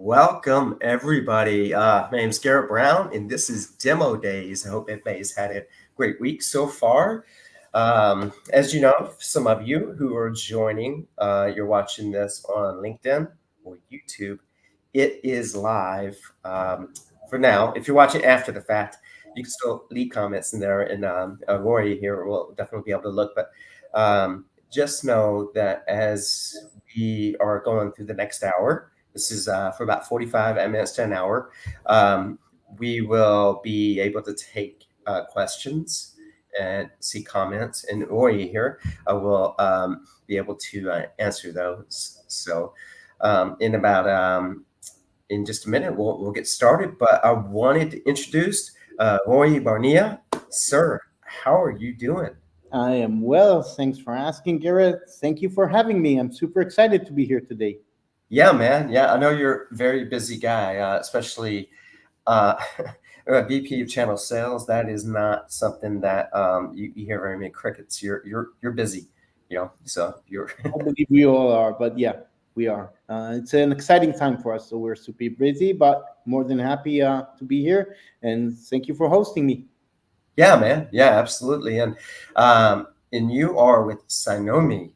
Welcome, everybody. My name's Garrett Browne, and this is Demo Days. I hope everybody's had a great week so far. As you know, some of you who are joining, you're watching this on LinkedIn or YouTube. It is live for now. If you're watching after the fact, you can still leave comments in there, and Royi here will definitely be able to look. But just know that as we are going through the next hour, this is for about 45 minutes to an hour. We will be able to take questions and see comments. And Royi here will be able to answer those. So in just a minute, we'll get started. But I wanted to introduce Royi Barnea. Sir, how are you doing? I am well. Thanks for asking, Garrett. Thank you for having me. I'm super excited to be here today. Yeah, man. Yeah, I know you're a very busy guy, especially VP of channel sales. That is not something that you hear very many crickets. You're busy, so you're. I believe we all are, but yeah, we are. It's an exciting time for us, so we're super busy, but more than happy to be here. And thank you for hosting me. Yeah, man. Yeah, absolutely. And you are with Cynomi.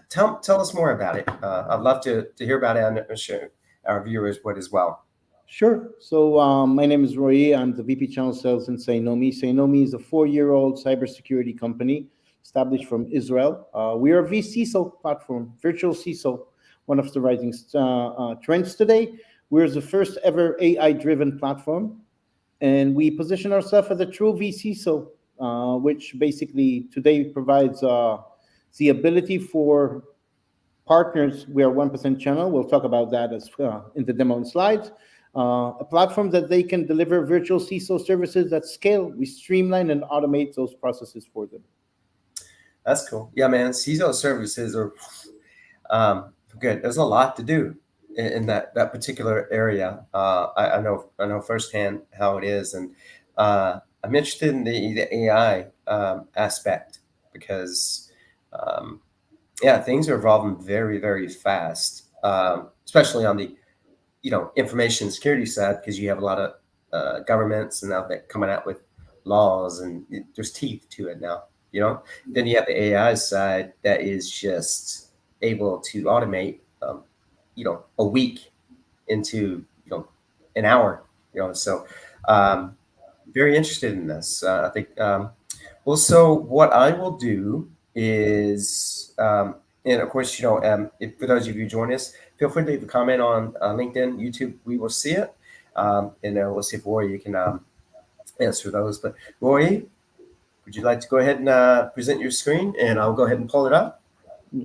Tell us more about it. I'd love to hear about it and share our viewers would as well. Sure. So my name is Royi. I'm the VP Channel Sales in Cynomi. Cynomi is a 4-year-old cybersecurity company established from Israel. We are a vCISO platform, virtual CISO, one of the rising trends today. We're the first ever AI-driven platform, and we position ourselves as a true vCISO, which basically today provides the ability for partners. We are 1% channel. We'll talk about that as in the demo slides. A platform that they can deliver virtual CISO services at scale. We streamline and automate those processes for them. That's cool. Yeah, man. CISO services are good. There's a lot to do in that particular area. I know firsthand how it is, and I'm interested in the AI aspect because things are evolving very, very fast, especially on the information security side, because you have a lot of governments and now they're coming out with laws, and there's teeth to it now. Then you have the AI side that is just able to automate a week into an hour. So very interested in this. I think so what I will do is and of course, if for those of you join us, feel free to leave a comment on LinkedIn, YouTube. We will see it, and we'll see if Royi can answer those. But Royi, would you like to go ahead and present your screen, and I'll go ahead and pull it up?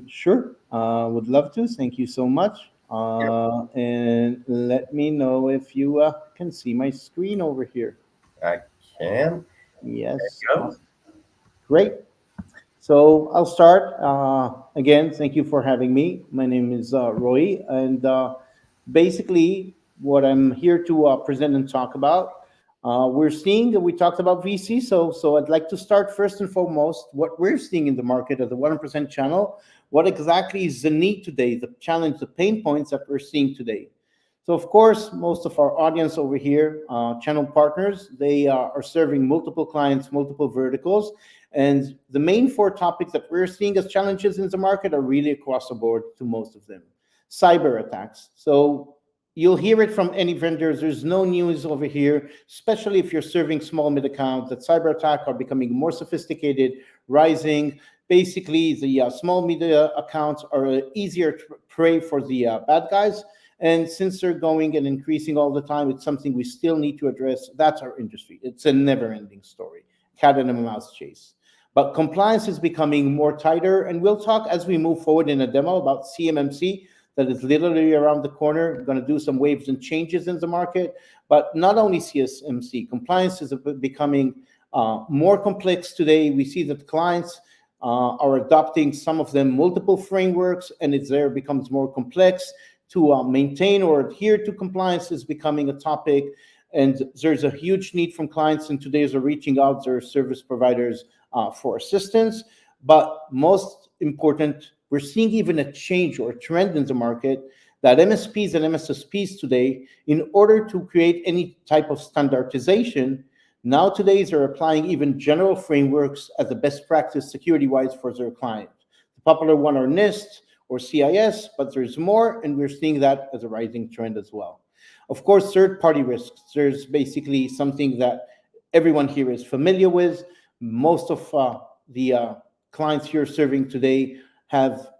Sure, would love to. Thank you so much. And let me know if you can see my screen over here. I can. Yes. Great. So I'll start. Again, thank you for having me. My name is Royi, and basically what I'm here to present and talk about, we talked about vCISO, so I'd like to start first and foremost what we're seeing in the market as a 1% channel. What exactly is the need today, the challenge, the pain points that we're seeing today? So of course, most of our audience over here, channel partners, they are serving multiple clients, multiple verticals. And the main 4 topics that we're seeing as challenges in the market are really across the board to most of them. Cyber attacks. So you'll hear it from any vendors. There's no news over here, especially if you're serving small mid accounts, that cyber attacks are becoming more sophisticated, rising. Basically, the small media accounts are easier prey for the bad guys. And since they're going and increasing all the time, it's something we still need to address. That's our industry. It's a never-ending story, cat and a mouse chase. But compliance is becoming more tighter, and we'll talk as we move forward in a demo about CMMC that is literally around the corner. We're going to do some waves and changes in the market, but not only CMMC, compliance is becoming more complex today. We see that clients are adopting, some of them, multiple frameworks, and it becomes more complex to maintain or adhere to. Compliance is becoming a topic, and there's a huge need from clients, and today are reaching out to their service providers for assistance. But most important, we're seeing even a change or a trend in the market that MSPs and MSSPs today, in order to create any type of standardization, now today they're applying even general frameworks as a best practice security-wise for their client. The popular one are NIST or CIS, but there's more, and we're seeing that as a rising trend as well. Of course, third-party risks. There's basically something that everyone here is familiar with. Most of the clients here serving today have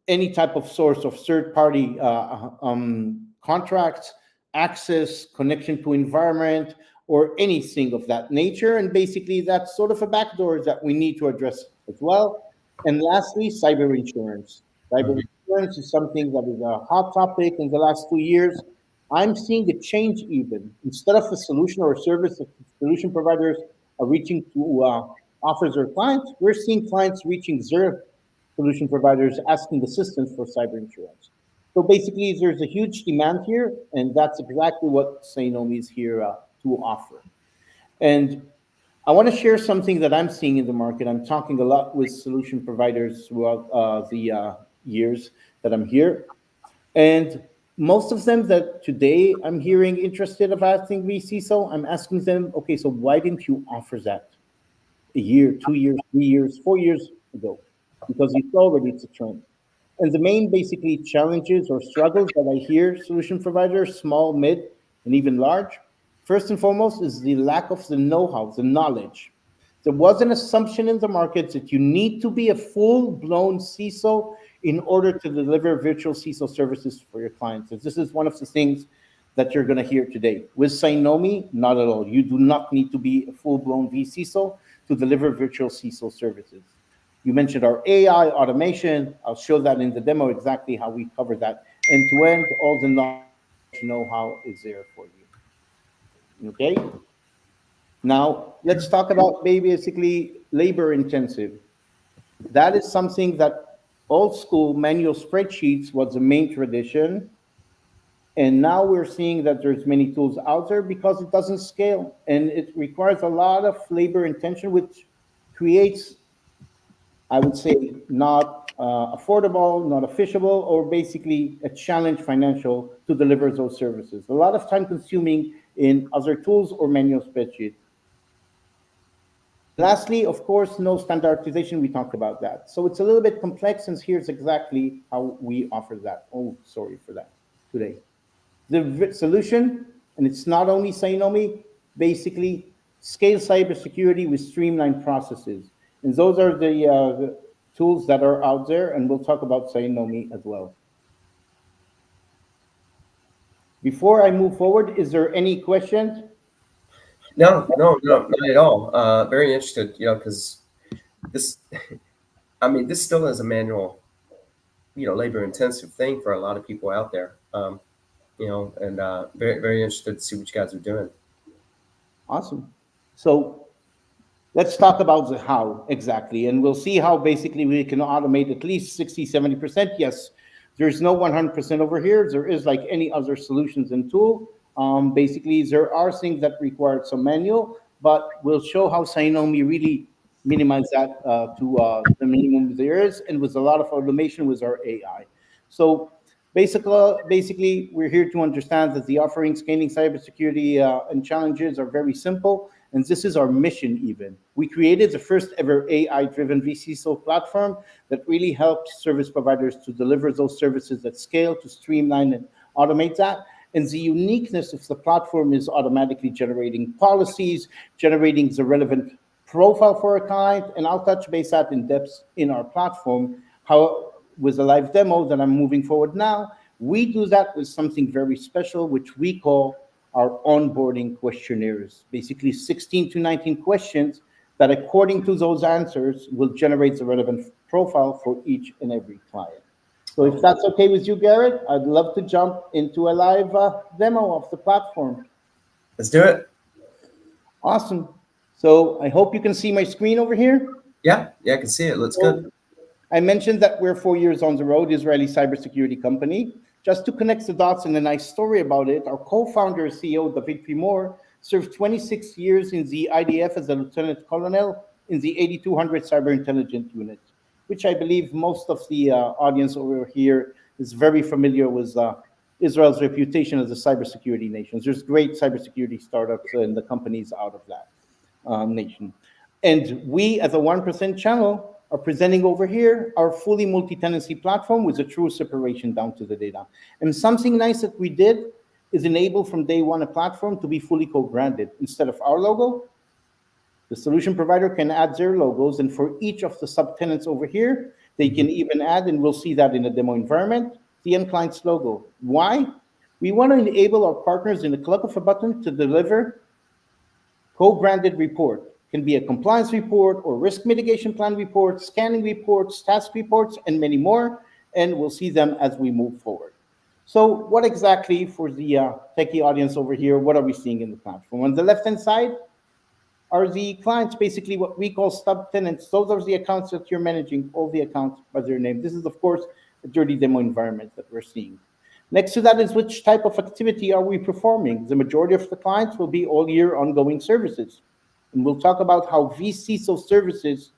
any type of source of third-party contracts, access, connection to environment, or anything of that nature. And basically, that's sort of a backdoor that we need to address as well. And lastly, cyber insurance. Cyber insurance is something that is a hot topic in the last 2 years. I'm seeing a change even. Instead of a solution or a service that solution providers are reaching to offer their clients, we're seeing clients reaching their solution providers asking assistance for cyber insurance. So basically, there's a huge demand here, and that's exactly what Cynomi is here to offer. And I want to share something that I'm seeing in the market. I'm talking a lot with solution providers throughout the years that I'm here. And most of them that today I'm hearing interested about vCISO, I'm asking them, okay, so why didn't you offer that a year, 2 years, 3 years, 4 years ago? Because you saw already it's a trend. And the main basically challenges or struggles that I hear solution providers, small, mid, and even large, first and foremost is the lack of the know-how, the knowledge. There was an assumption in the market that you need to be a full-blown CISO in order to deliver virtual CISO services for your clients. And this is one of the things that you're going to hear today. With Cynomi, not at all. You do not need to be a full-blown vCISO to deliver virtual CISO services. You mentioned our AI automation. I'll show that in the demo exactly how we cover that end to end. All the knowledge know-how is there for you. Okay? Now, let's talk about basically labor intensive. That is something that old school manual spreadsheets was the main tradition. And now we're seeing that there's many tools out there because it doesn't scale and it requires a lot of labor intention, which creates, I would say, not affordable, not efficient, or basically a challenge financial to deliver those services. A lot of time consuming in other tools or manual spreadsheets. Lastly, of course, no standardization. We talked about that. So it's a little bit complex, and here's exactly how we offer that. Oh, sorry for that today. The solution, and it's not only Cynomi, basically scale cybersecurity with streamlined processes. And those are the tools that are out there, and we'll talk about Cynomi as well. Before I move forward, is there any questions? No, not at all. Very interested, because this, I mean, this still is a manual, labor intensive thing for a lot of people out there. And very, very interested to see what you guys are doing. Awesome. So let's talk about the how exactly, and we'll see how basically we can automate at least 60, 70%. Yes, there's no 100% over here. There is like any other solutions and tool. Basically, there are things that require some manual, but we'll show how Cynomi really minimize that to the minimum there is, and with a lot of automation with our AI. So basically, we're here to understand that the offering, scaling cybersecurity and challenges are very simple. And this is our mission even. We created the first ever AI-driven vCISO platform that really helps service providers to deliver those services at scale, to streamline and automate that. And the uniqueness of the platform is automatically generating policies, generating the relevant profile for a client, and I'll touch base that in depth in our platform. How, with a live demo that I'm moving forward now, we do that with something very special, which we call our onboarding questionnaires, basically 16 to 19 questions that according to those answers will generate the relevant profile for each and every client. So if that's okay with you, Garrett, I'd love to jump into a live demo of the platform. Let's do it. Awesome. So I hope you can see my screen over here. Yeah, I can see it. Looks good. I mentioned that we're 4 years on the road, Israeli cybersecurity company. Just to connect the dots and a nice story about it, our co-founder and CEO, David Primor, served 26 years in the IDF as a lieutenant colonel in the 8200 Cyber Intelligence Unit, which I believe most of the audience over here is very familiar with Israel's reputation as a cybersecurity nation. There's great cybersecurity startups and the companies out of that nation. And we, as a 1% channel, are presenting over here our fully multi-tenancy platform with a true separation down to the data. And something nice that we did is enable from day one a platform to be fully co-branded. Instead of our logo, the solution provider can add their logos, and for each of the subtenants over here, they can even add, and we'll see that in the demo environment, the end client's logo. Why? We want to enable our partners in the click of a button to deliver co-branded report. Can be a compliance report or risk mitigation plan report, scanning reports, task reports, and many more, and we'll see them as we move forward. So what exactly, for the techie audience over here, what are we seeing in the platform? On the left-hand side are the clients, basically what we call subtenants. Those are the accounts that you're managing, all the accounts by their name. This is, of course, a dirty demo environment that we're seeing. Next to that is which type of activity are we performing? The majority of the clients will be all year ongoing services. And we'll talk about how vCISO services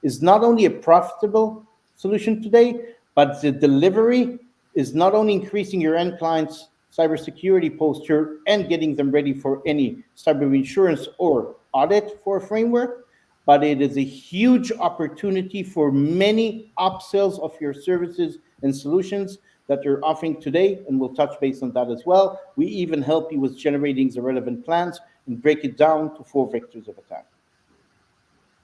is not only a profitable solution today, but the delivery is not only increasing your end clients' cybersecurity posture and getting them ready for any cyber insurance or audit for a framework, but it is a huge opportunity for many upsells of your services and solutions that you're offering today, and we'll touch base on that as well. We even help you with generating the relevant plans and break it down to 4 vectors of attack.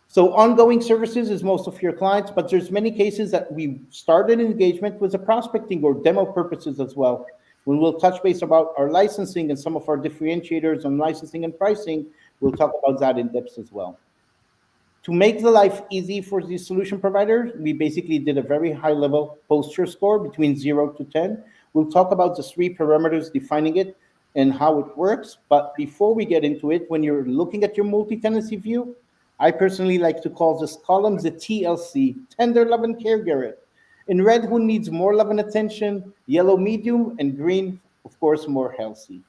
So ongoing services is most of your clients, but there's many cases that we started engagement with a prospecting or demo purposes as well. When we'll touch base about our licensing and some of our differentiators on licensing and pricing, we'll talk about that in depth as well. To make the life easy for the solution provider, we basically did a very high-level posture score between 0 to 10. We'll talk about the 3 parameters defining it and how it works. But before we get into it, when you're looking at your multi-tenancy view, I personally like to call this column the TLC, tender love and care, Garrett. In red, who needs more love and attention, yellow, medium, and green, of course, more healthy.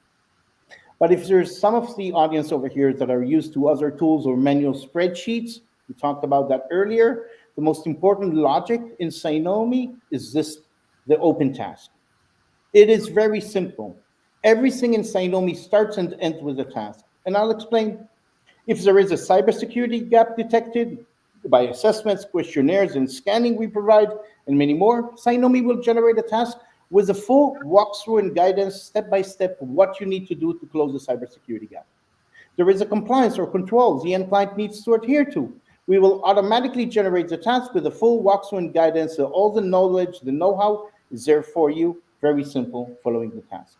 But if there's some of the audience over here that are used to other tools or manual spreadsheets, we talked about that earlier, the most important logic in Cynomi is this, the open task. It is very simple. Everything in Cynomi starts and ends with a task. And I'll explain. If there is a cybersecurity gap detected by assessments, questionnaires, and scanning we provide, and many more, Cynomi will generate a task with a full walkthrough and guidance, step-by-step, what you need to do to close the cybersecurity gap. There is a compliance or control the end client needs to adhere to. We will automatically generate the task with a full walkthrough and guidance, so all the knowledge, the know-how is there for you. Very simple, following the task.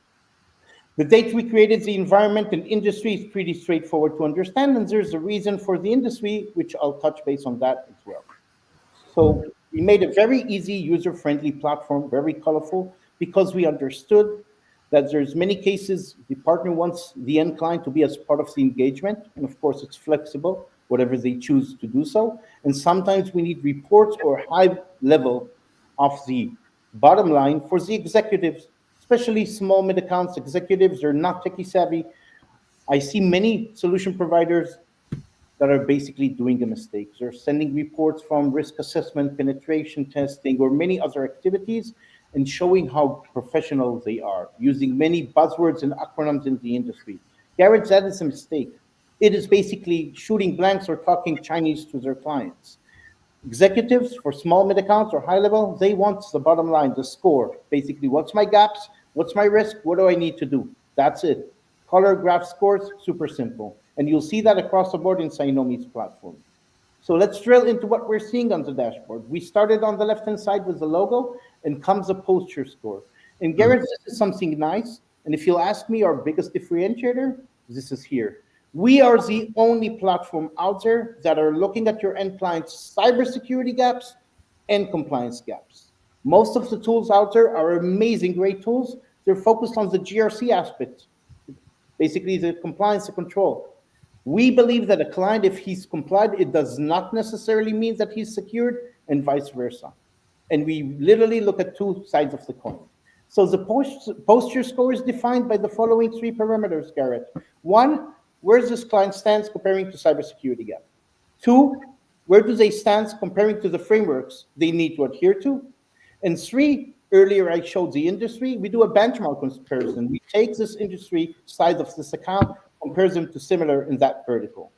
The date we created the environment and industry is pretty straightforward to understand, and there's a reason for the industry, which I'll touch base on that as well. So we made a very easy, user-friendly platform, very colorful, because we understood that there's many cases the partner wants the end client to be as part of the engagement, and of course it's flexible, whatever they choose to do so. And sometimes we need reports or high level of the bottom line for the executives, especially small mid accounts executives. They're not techie savvy. I see many solution providers that are basically doing a mistake. They're sending reports from risk assessment, penetration testing, or many other activities, and showing how professional they are, using many buzzwords and acronyms in the industry. Garrett, that is a mistake. It is basically shooting blanks or talking Chinese to their clients. Executives for small mid accounts or high level, they want the bottom line, the score. Basically, what's my gaps? What's my risk? What do I need to do? That's it. Color graph scores, super simple. And you'll see that across the board in Cynomi's platform. So let's drill into what we're seeing on the dashboard. We started on the left-hand side with the logo, and comes a posture score. And Garrett, this is something nice. And if you'll ask me, our biggest differentiator, this is here. We are the only platform out there that are looking at your end client's cybersecurity gaps and compliance gaps. Most of the tools out there are amazing, great tools. They're focused on the GRC aspect, basically the compliance and control. We believe that a client, if he's complied, it does not necessarily mean that he's secured, and vice versa. And we literally look at 2 sides of the coin. So the posture score is defined by the following 3 parameters, Garrett. 1, where does this client stand comparing to cybersecurity gap? 2, where do they stand comparing to the frameworks they need to adhere to? And 3, Earlier, I showed the industry. We do a benchmark comparison. We take this industry size of this account, compare them to similar in that vertical.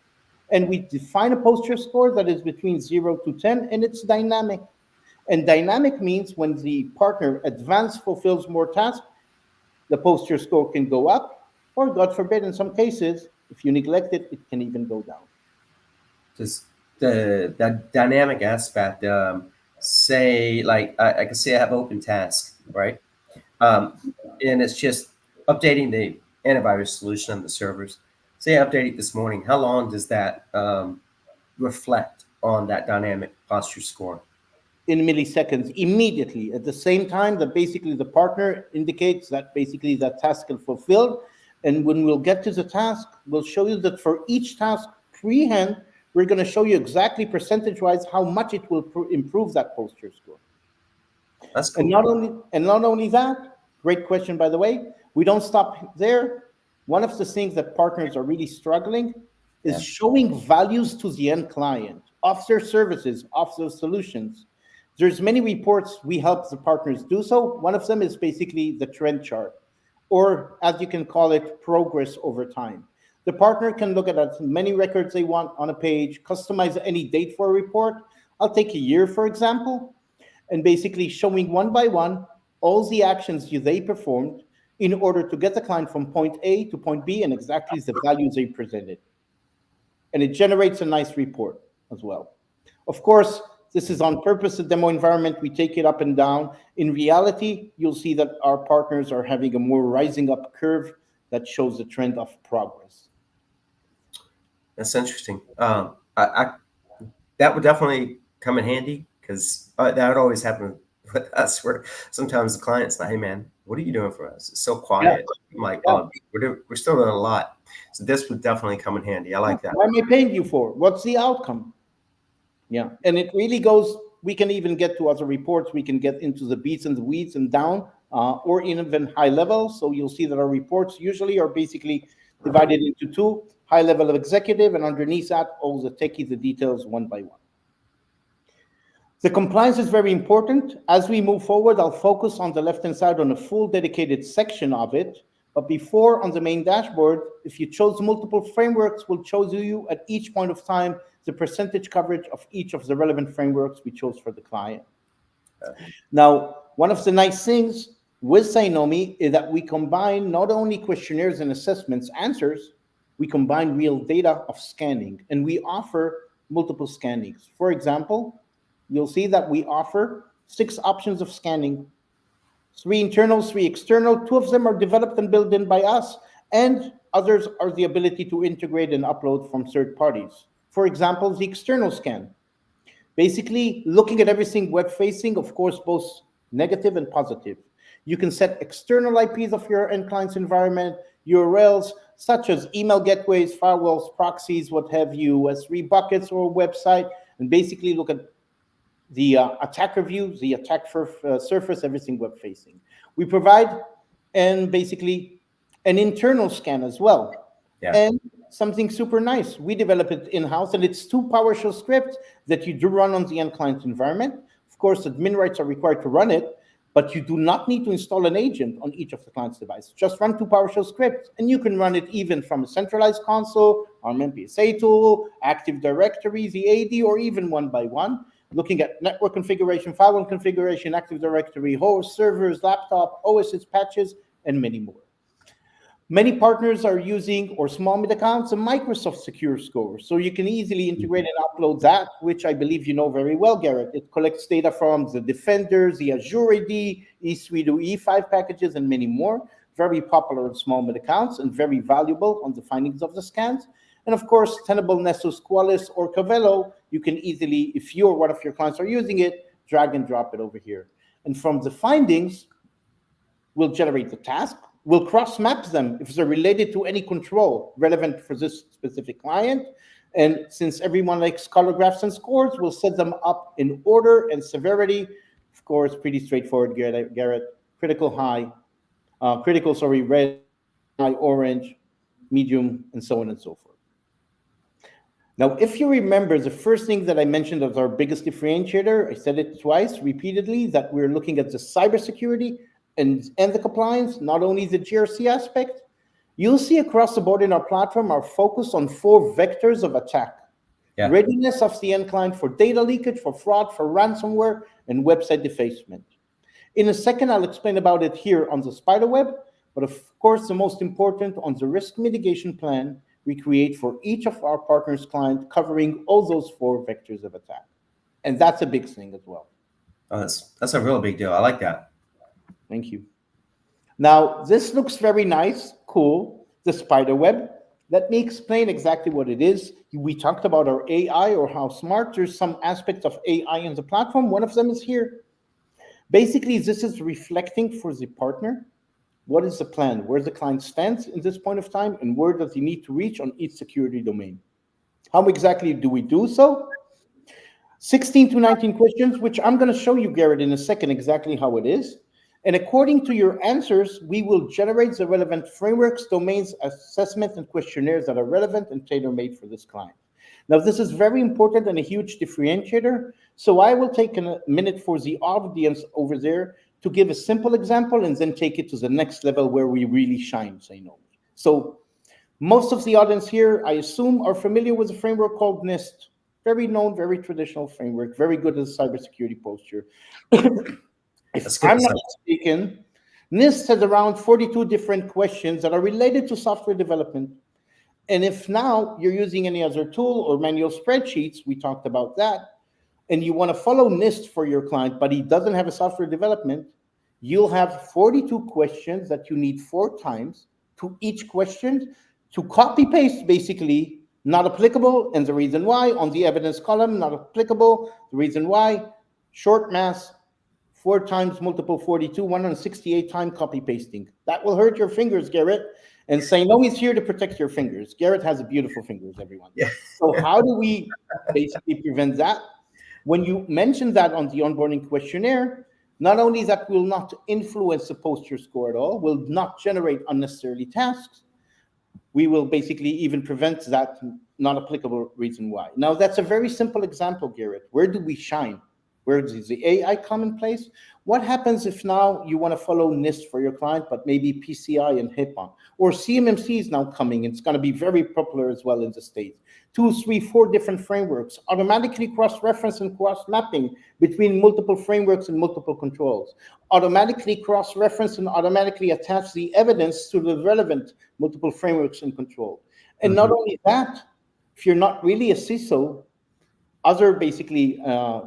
And we define a posture score that is between 0 to 10, and it's dynamic. And dynamic means when the partner advanced fulfills more tasks, the posture score can go up, or God forbid, in some cases, if you neglect it, it can even go down. Just the that dynamic aspect. Say like I can say I have open task, right? Um, and it's just updating the antivirus solution on the servers. Say I update it this morning. How long does that reflect on that dynamic posture score? In milliseconds, immediately, at the same time that basically the partner indicates that basically that task is fulfilled. And when we'll get to the task, we'll show you that for each task freehand, we're going to show you exactly percentage-wise how much it will improve that posture score. That's And cool. not only that, great question by the way, we don't stop there. One of the things that partners are really struggling is Yeah, showing values to the end client of their services, of those solutions. There's many reports we help the partners do so. One of them is basically the trend chart, or as you can call it, progress over time. The partner can look at as many records they want on a page, customize any date for a report. I'll take a year, for example, and basically showing one by one all the actions they performed in order to get the client from point A to point B and exactly the values they presented. And it generates a nice report as well. Of course, this is on purpose, a demo environment. We take it up and down. In reality, you'll see that our partners are having a more rising up curve that shows the trend of progress. that's interesting. I that would definitely come in handy because that would always happen with us. Where sometimes the client's like, "Hey, man, what are you doing for us? It's so Yeah, quiet." I'm like, yeah. "Oh, we're still doing a lot." So this would definitely come in handy. I Yeah. like that. What am I paying you for? What's the outcome? Yeah, and it really goes. We can even get to other reports. We can get into the beats and the weeds and down, or even high level. So you'll see that our reports usually are basically divided into two: high level of executive, and underneath that, all the techie, the details one by one. The compliance is very important. As we move forward, I'll focus on the left-hand side on a full dedicated section of it. But before, on the main dashboard, if you chose multiple frameworks, we'll show you at each point of time the percentage coverage of each of the relevant frameworks we chose for the client. Now, one of the nice things with Cynomi is that we combine not only questionnaires and assessments answers, we combine real data of scanning, and we offer multiple scannings. For example, you'll see that we offer 6 options of scanning, 3 internal, 3 external. 2 of them are developed and built in by us, and others are the ability to integrate and upload from third parties. For example, the external scan. Basically, looking at everything web facing, of course, both negative and positive. You can set external IPs of your end client's environment, URLs, such as email gateways, firewalls, proxies, what have you, S3 buckets or a website, and basically look at the attacker view, the attack surface, everything web facing. We provide and basically an internal scan as well. Yeah. And something super nice, we develop it in-house, and it's 2 PowerShell scripts that you do run on the end client environment. Of course, admin rights are required to run it, but you do not need to install an agent on each of the client's devices. Just run 2 PowerShell scripts, and you can run it even from a centralized console, our MPSA tool, Active Directory, the AD, or even one by one, looking at network configuration, firewall configuration, Active Directory, host, servers, laptop, OSS patches, and many more. Many partners are using, or small mid accounts, a Microsoft Secure Score. So you can easily integrate and upload that, which I believe you know very well, Garrett. It collects data from the Defender, the Azure AD, E3 to E5 packages, and many more. Very popular in small mid accounts and very valuable on the findings of the scans. And of course, Tenable, Nessus, Qualys, or Cavello, you can easily, if you or one of your clients are using it, drag and drop it over here. And from the findings, we'll generate the task. We'll cross-map them if they're related to any control relevant for this specific client. And since everyone likes color graphs and scores, we'll set them up in order and severity. Of course, pretty straightforward, Garrett. Critical, red, high, orange, medium, and so on and so forth. Now, if you remember, the first thing that I mentioned as our biggest differentiator, I said it twice repeatedly, that we're looking at the cybersecurity and the compliance, not only the GRC aspect. You'll see across the board in our platform our focus on 4 vectors of attack. Yeah. Readiness of the end client for data leakage, for fraud, for ransomware, and website defacement. In a second, I'll explain about it here on the spider web, but of course, the most important on the risk mitigation plan we create for each of our partners' clients, covering all those 4 vectors of attack. And that's a big thing as well. Oh, that's a real big deal. I like that. Thank you. Now, this looks very nice, cool, the spider web. Let me explain exactly what it is. We talked about our AI or how smart. There's some aspects of AI in the platform. One of them is here. Basically, this is reflecting for the partner. What is the plan? Where the client stands in this point of time, and where does he need to reach on each security domain? How exactly do we do so? 16 to 19 questions, which I'm going to show you, Garrett, in a second exactly how it is. And according to your answers, we will generate the relevant frameworks, domains, assessments, and questionnaires that are relevant and tailor-made for this client. Now, this is very important and a huge differentiator. So I will take a minute for the audience over there to give a simple example and then take it to the next level where we really shine, Cynomi. So most of the audience here, I assume, are familiar with a framework called NIST. Very known, very traditional framework, very good at cybersecurity posture. If I'm not mistaken, NIST has around 42 different questions that are related to software development. And if now you're using any other tool or manual spreadsheets, we talked about that, and you want to follow NIST for your client, but he doesn't have a software development, you'll have 42 questions that you need 4 times to each question to copy paste, basically, not applicable, and the reason why, on the evidence column, not applicable, the reason why, short mass, 4 times multiple 42, 168 time copy pasting. That will hurt your fingers, Garrett. And Cynomi is here to protect your fingers. Garrett has beautiful fingers, everyone. Yeah. So how do we basically prevent that? When you mention that on the onboarding questionnaire, not only that will not influence the posture score at all, will not generate unnecessarily tasks, we will basically even prevent that not applicable reason why. Now, that's a very simple example, Garrett. Where do we shine? Where is the AI commonplace? What happens if now you want to follow NIST for your client, but maybe PCI and HIPAA? Or CMMC is now coming. It's going to be very popular as well in the States. 2, 3, 4 different frameworks, automatically cross-reference and cross-mapping between multiple frameworks and multiple controls, automatically cross-reference and automatically attach the evidence to the relevant multiple frameworks and control. And not only that, if you're not really a CISO, other basically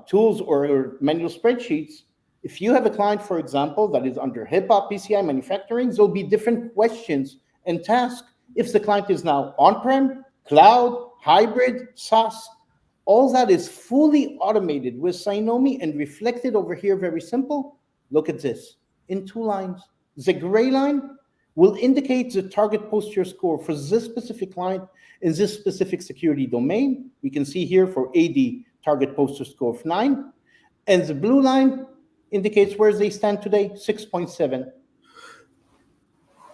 tools or manual spreadsheets, if you have a client, for example, that is under HIPAA, PCI manufacturing, there'll be different questions and tasks. If the client is now on-prem, cloud, hybrid, SaaS, all that is fully automated with Cynomi and reflected over here, very simple. Look at this, in 2 lines. The gray line will indicate the target posture score for this specific client in this specific security domain. We can see here for AD target posture score of 9. And the blue line indicates where they stand today, 6.7.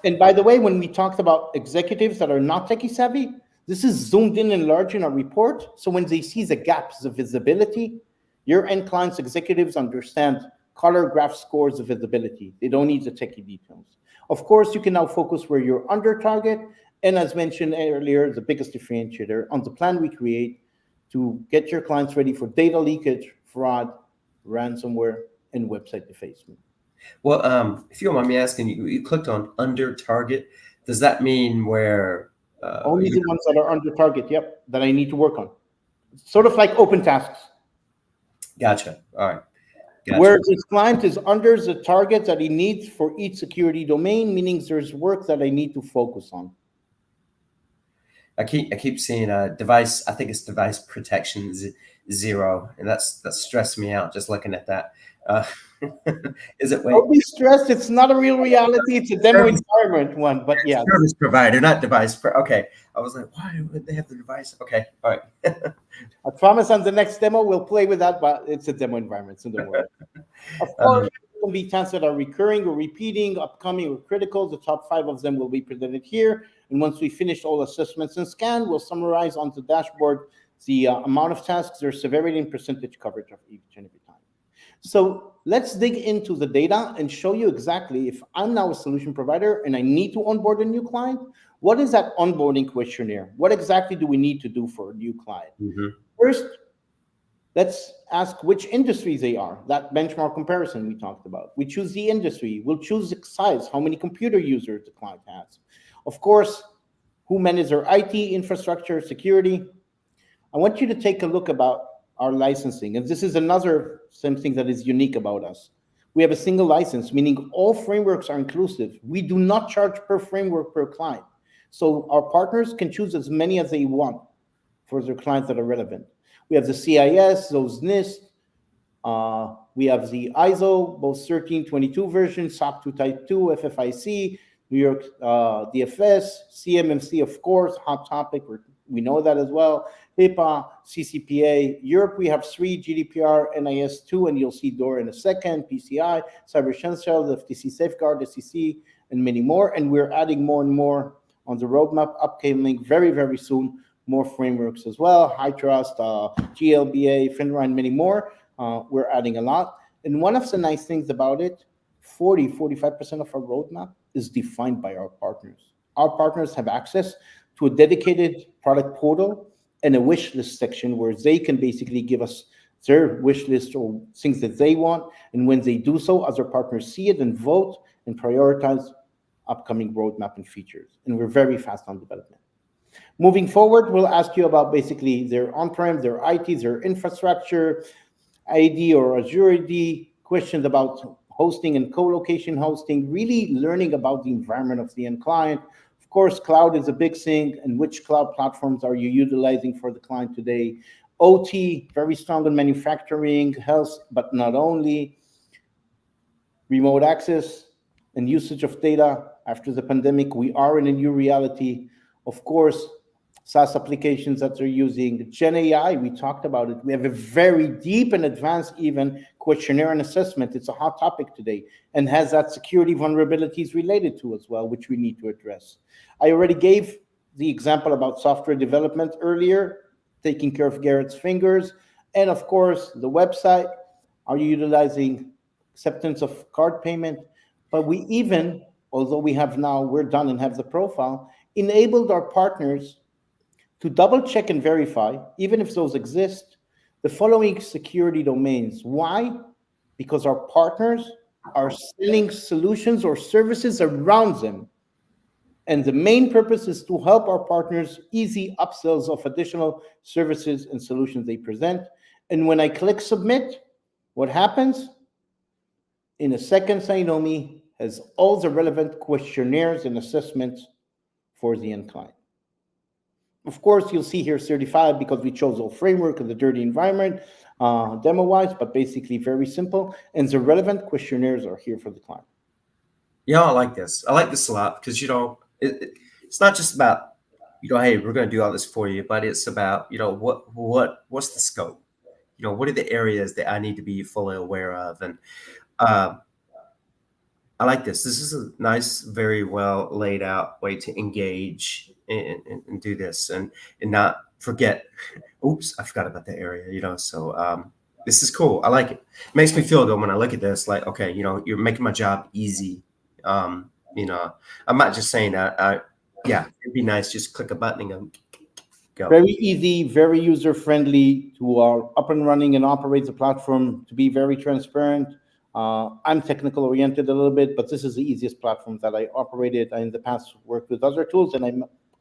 And by the way, when we talked about executives that are not techie savvy, this is zoomed in and large in our report. So when they see the gaps, the visibility, your end clients executives understand color graph scores of visibility. They don't need the techie details. Of course, you can now focus where you're under target. And as mentioned earlier, the biggest differentiator on the plan we create to get your clients ready for data leakage, fraud, ransomware, and website defacement. Well, if you don't mind me asking, you clicked on under target. Does that mean where? Only the ones that are under target, yep, that I need to work on. Sort of like open tasks. Gotcha. All right. Gotcha. Where this client is under the target that he needs for each security domain, meaning there's work that I need to focus on. I keep seeing device. I think it's device protection 0, and that's stressed me out just looking at that. Is it? Wait. Don't be stressed. It's not a real reality. It's a demo environment one, but yeah. Service provider, not device. Okay. I was like, why would they have the device? Okay. All right. I promise on the next demo we'll play with that, but it's a demo environment, so don't worry. Of course, there will be tasks that are recurring or repeating, upcoming or critical. The top 5 of them will be presented here. And once we finish all assessments and scan, we'll summarize on the dashboard the amount of tasks, their severity, and percentage coverage of each and every time. So let's dig into the data and show you exactly if I'm now a solution provider and I need to onboard a new client, what is that onboarding questionnaire? What exactly do we need to do for a new client? Mm-hmm. First, let's ask which industries they are. That benchmark comparison we talked about. We choose the industry. We'll choose the size, how many computer users the client has. Of course, who manages their IT, infrastructure, security. I want you to take a look about our licensing. And this is another something that is unique about us. We have a single license, meaning all frameworks are inclusive. We do not charge per framework per client. So our partners can choose as many as they want for their clients that are relevant. We have the CIS, those NIST. We have the ISO, both 1322 versions, SOC 2 Type 2, FFIC, New York DFS, CMMC, of course, hot topic. We know that as well. HIPAA, CCPA. Europe, we have 3, GDPR, NIS 2, and you'll see DORA in a second, PCI, Cyber Essentials, FTC Safeguard, SEC, and many more. And we're adding more and more on the roadmap, upcoming very, very soon, more frameworks as well, High Trust, GLBA, FINRA, and many more. We're adding a lot. And one of the nice things about it, 45% of our roadmap is defined by our partners. Our partners have access to a dedicated product portal and a wish list section where they can basically give us their wish list or things that they want. And when they do so, other partners see it and vote and prioritize upcoming roadmap and features. And we're very fast on development. Moving forward, we'll ask you about basically their on-prem, their IT, their infrastructure, AD or Azure AD, questions about hosting and co-location hosting, really learning about the environment of the end client. Of course, cloud is a big thing, and which cloud platforms are you utilizing for the client today? OT, very strong in manufacturing, health, but not only. Remote access and usage of data. After the pandemic, we are in a new reality. Of course, SaaS applications that they're using. Gen AI, we talked about it. We have a very deep and advanced even questionnaire and assessment. It's a hot topic today and has that security vulnerabilities related to as well, which we need to address. I already gave the example about software development earlier, taking care of Garrett's fingers. And of course, the website, are you utilizing acceptance of card payment? But we even, although we have now, we're done and have the profile, enabled our partners to double check and verify, even if those exist, the following security domains. Why? Because our partners are selling solutions or services around them. And the main purpose is to help our partners easy upsells of additional services and solutions they present. And when I click submit, what happens? In a second, Cynomi has all the relevant questionnaires and assessments for the end client. Of course, you'll see here certified because we chose a framework of the dirty environment, demo-wise, but basically very simple. And the relevant questionnaires are here for the client. Yeah, I like this. I like this a lot because, it's not just about, hey, we're going to do all this for you, but it's about, what's the scope? What are the areas that I need to be fully aware of? And I like this. This is a nice, very well laid out way to engage and do this and not forget, oops, I forgot about that area, so this is cool. I like it. It makes me feel good when I look at this, like, okay, you're making my job easy. I'm not just saying that. Yeah, it'd be nice just click a button and go. Very easy, very user-friendly to up and running and operate the platform, to be very transparent. I'm technical oriented a little bit, but this is the easiest platform that I operated. I in the past worked with other tools and I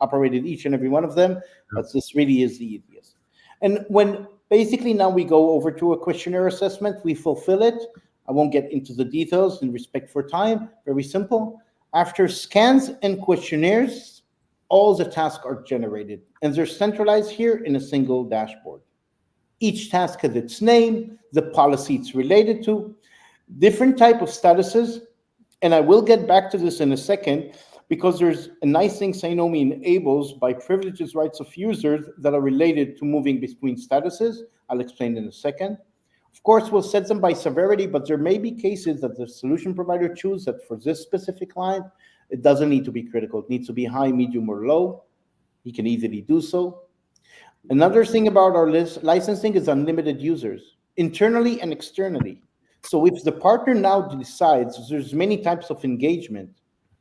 operated each and every one of them, but this really is the easiest. And when basically now we go over to a questionnaire assessment, we fulfill it. I won't get into the details in respect for time, very simple. After scans and questionnaires, all the tasks are generated and they're centralized here in a single dashboard. Each task has its name, the policy it's related to, different type of statuses, and I will get back to this in a second because there's a nice thing Cynomi enables by privileges rights of users that are related to moving between statuses. I'll explain in a second. Of course, we'll set them by severity, but there may be cases that the solution provider chooses that for this specific client, it doesn't need to be critical. It needs to be high, medium, or low. He can easily do so. Another thing about our licensing is unlimited users, internally and externally. So if the partner now decides there's many types of engagement,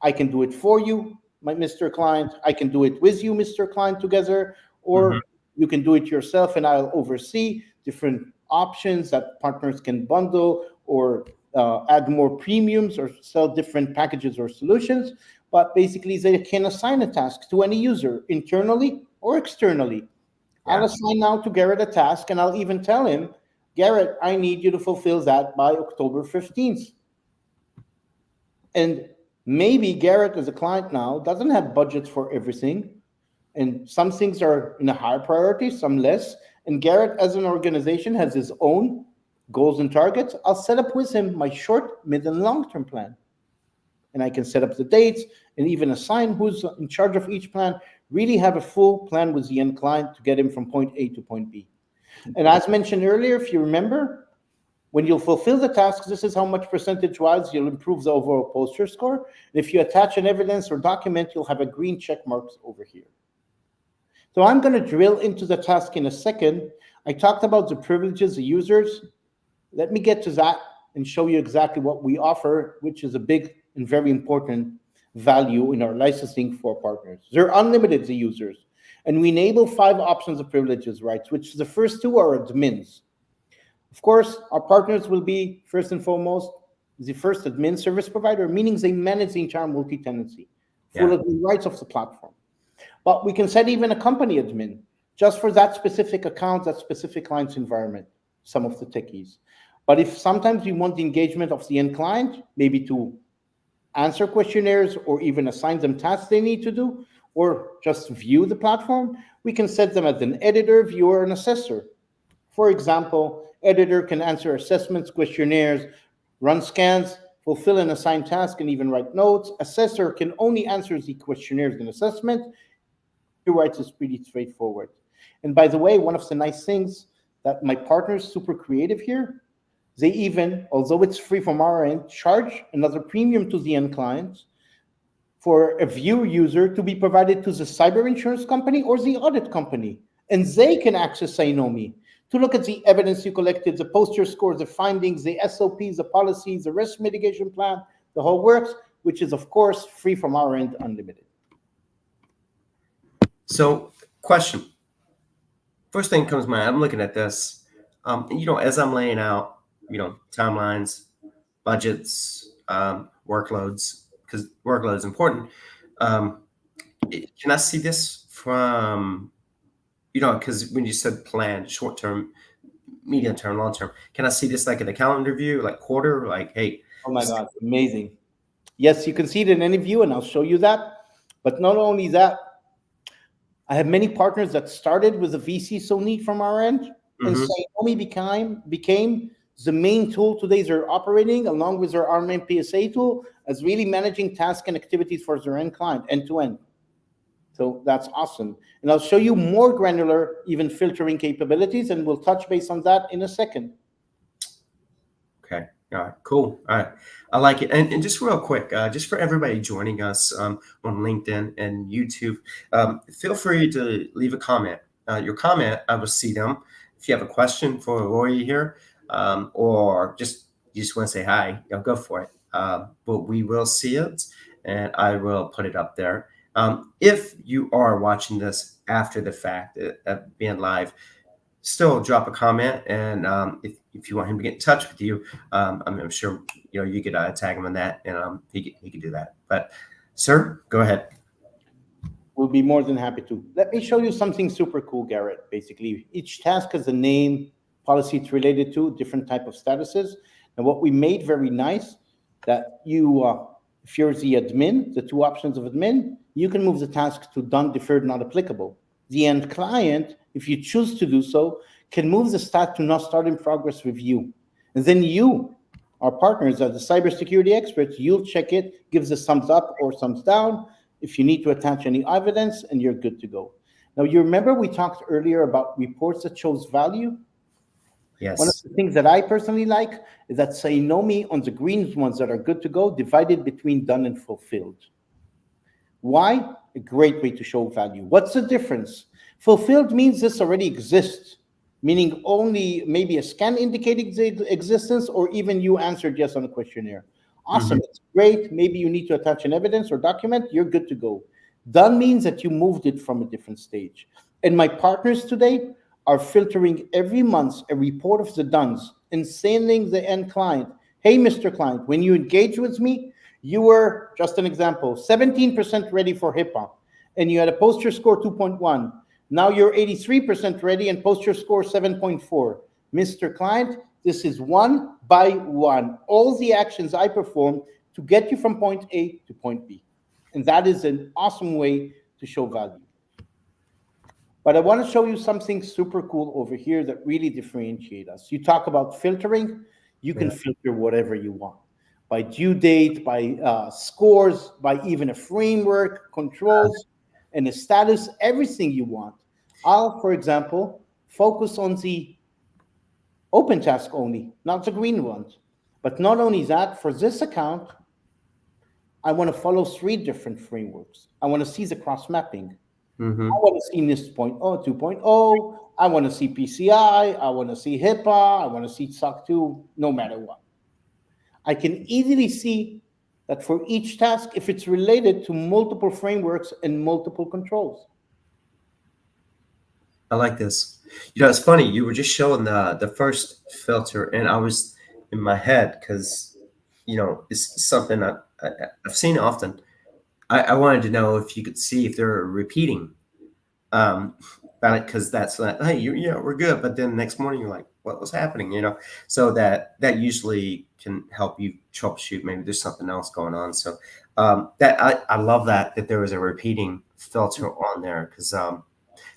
I can do it for you, my Mr. Client, I can do it with you, Mr. Client, together, Hmm. or you can do it yourself and I'll oversee different options that partners can bundle or add more premiums or sell different packages or solutions. But basically, they can assign a task to any user internally or externally. I'll Yeah. assign now to Garrett a task and I'll even tell him, Garrett, I need you to fulfill that by October 15th. And maybe Garrett, as a client now, doesn't have budgets for everything. And some things are in a higher priority, some less. And Garrett, as an organization, has his own goals and targets. I'll set up with him my short, mid, and long term plan. And I can set up the dates and even assign who's in charge of each plan, really have a full plan with the end client to get him from point A to point B. And as mentioned earlier, if you remember, when you'll fulfill the tasks, this is how much percentage-wise you'll improve the overall posture score. And if you attach an evidence or document, you'll have a green check marks over here. So I'm going to drill into the task in a second. I talked about the privileges of users. Let me get to that and show you exactly what we offer, which is a big and very important value in our licensing for partners. They're unlimited, the users. And we enable 5 options of privileges rights, which the first 2 are admins. Of course, our partners will be, first and foremost, the first admin service provider, meaning they manage the entire multi-tenancy, full Yeah. of the rights of the platform. But we can set even a company admin just for that specific account, that specific client's environment, some of the techies. But if sometimes we want the engagement of the end client, maybe to answer questionnaires or even assign them tasks they need to do, or just view the platform, we can set them as an editor, viewer, and assessor. For example, editor can answer assessments, questionnaires, run scans, fulfill and assign tasks, and even write notes. Assessor can only answer the questionnaires and assessment. He writes is pretty straightforward. And by the way, one of the nice things that my partner's super creative here, they even, although it's free from our end, charge another premium to the end clients for a view user to be provided to the cyber insurance company or the audit company. And they can access Cynomi to look at the evidence you collected, the posture scores, the findings, the SOPs, the policies, the risk mitigation plan, the whole works, which is, of course, free from our end, unlimited. So, question. First thing comes to mind. I'm looking at this. As I'm laying out, timelines, budgets, workloads, because workload is important. Can I see this from, because when you said plan, short term, medium term, long term, can I see this like in a calendar view, like quarter, like, hey, Oh my God, amazing. Yes, you can see it in any view, and I'll show you that. But not only that, I have many partners that started with a vCISO need from our end, and mm-hmm. Cynomi became the main tool today they're operating, along with their RMM PSA tool, as really managing tasks and activities for their end client, end to end. So that's awesome. And I'll show you more granular, even filtering capabilities, and we'll touch base on that in a second. Okay. All right. Cool. All right. I like it. And just real quick, just for everybody joining us on LinkedIn and YouTube, feel free to leave a comment. Your comment, I will see them. If you have a question for Royi here, or you just want to say hi, go for it. But we will see it, and I will put it up there. If you are watching this after the fact, being live, still drop a comment, and if you want him to get in touch with you, I'm sure you could tag him on that, and he could do that. But sir, go ahead. We'll be more than happy to. Let me show you something super cool, Garrett. Basically, each task has a name, policy it's related to, different type of statuses. And what we made very nice, that if you're the admin, the 2 options of admin, you can move the task to done, deferred, not applicable. The end client, if you choose to do so, can move the stat to not start in progress review. And then you, our partners, as the cybersecurity experts, you'll check it, gives a thumbs up or thumbs down if you need to attach any evidence, and you're good to go. Now, you remember we talked earlier about reports that shows value? Yes. One of the things that I personally like is that Cynomi on the green ones that are good to go, divided between done and fulfilled. Why? A great way to show value. What's the difference? Fulfilled means this already exists, meaning only maybe a scan indicating existence, or even you answered yes on a questionnaire. Awesome, Hmm. it's great. Maybe you need to attach an evidence or document, you're good to go. Done means that you moved it from a different stage. And my partners today are filtering every month a report of the duns and sending the end client, hey, Mr. Client, when you engage with me, you were, just an example, 17% ready for HIPAA, and you had a posture score 2.1. Now you're 83% ready and posture score 7.4. Mr. Client, this is one by one. All the actions I perform to get you from point A to point B. And that is an awesome way to show value. But I want to show you something super cool over here that really differentiate us. You talk about filtering, you can Yeah. filter whatever you want by due date, by scores, by even a framework, controls, and a status, everything you want. I'll, for example, focus on the open task only, not the green ones. But not only that, for this account, I want to follow three different frameworks. I want to see the cross mapping. I Hmm. want to see NIST 2.0. I want to see PCI. I want to see HIPAA. I want to see SOC 2, no matter what. I can easily see that for each task, if it's related to multiple frameworks and multiple controls. I like this. It's funny. You were just showing the first filter, and I was in my head because it's something I've seen often. I wanted to know if you could see if they're repeating um, about it, because that's like, hey, yeah, we're good. But then the next morning you're like, what was happening? So that usually can help you troubleshoot. Maybe there's something else going on. So that I love that there was a repeating filter on there, because those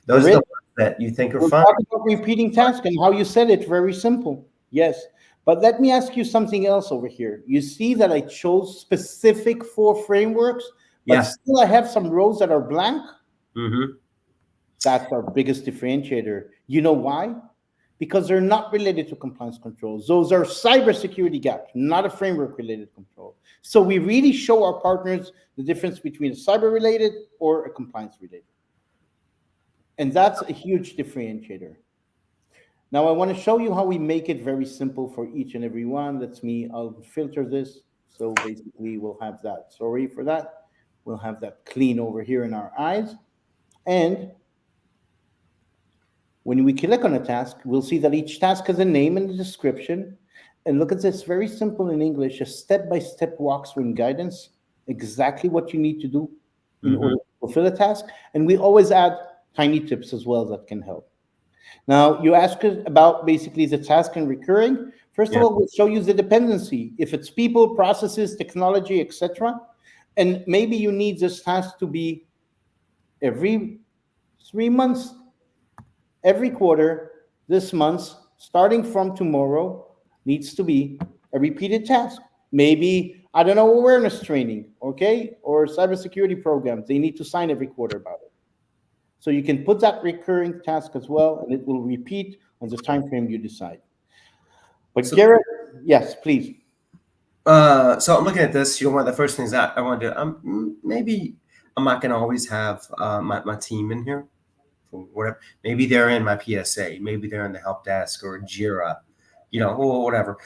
There are is. the ones that you think are We're fun. talking about repeating tasks and how you said it, very simple. Yes. But let me ask you something else over here. You see that I chose specific four frameworks, but Yeah. still I have some rows that are blank. Hmm. That's our biggest differentiator. You know why? Because they're not related to compliance controls. Those are cybersecurity gaps, not a framework related control. So we really show our partners the difference between a cyber related or a compliance related. And that's a huge differentiator. Now I want to show you how we make it very simple for each and every one. That's me. I'll filter this. So basically we'll have that. Sorry for that. We'll have that clean over here in our eyes. And when we click on a task, we'll see that each task has a name and a description. And look at this, very simple in English, a step-by-step walkthrough and guidance, exactly what you need to do in Hmm. order to fulfill a task. And we always add tiny tips as well that can help. Now, you ask us about basically the task and recurring. First of Yeah. all, we'll show you the dependency, if it's people, processes, technology, etc. And maybe you need this task to be every 3 months, every quarter. This month, starting from tomorrow, needs to be a repeated task. Maybe, I don't know, awareness training, okay? Or cybersecurity programs. They need to sign every quarter about it. So you can put that recurring task as well, and it will repeat on the time frame you decide. But So Garrett, yes, please. so I'm looking at this. One of the first things that I want to do. Maybe I'm not going to always have my team in here for whatever. Maybe they're in my PSA. Maybe they're in the help desk or Jira. Or whatever.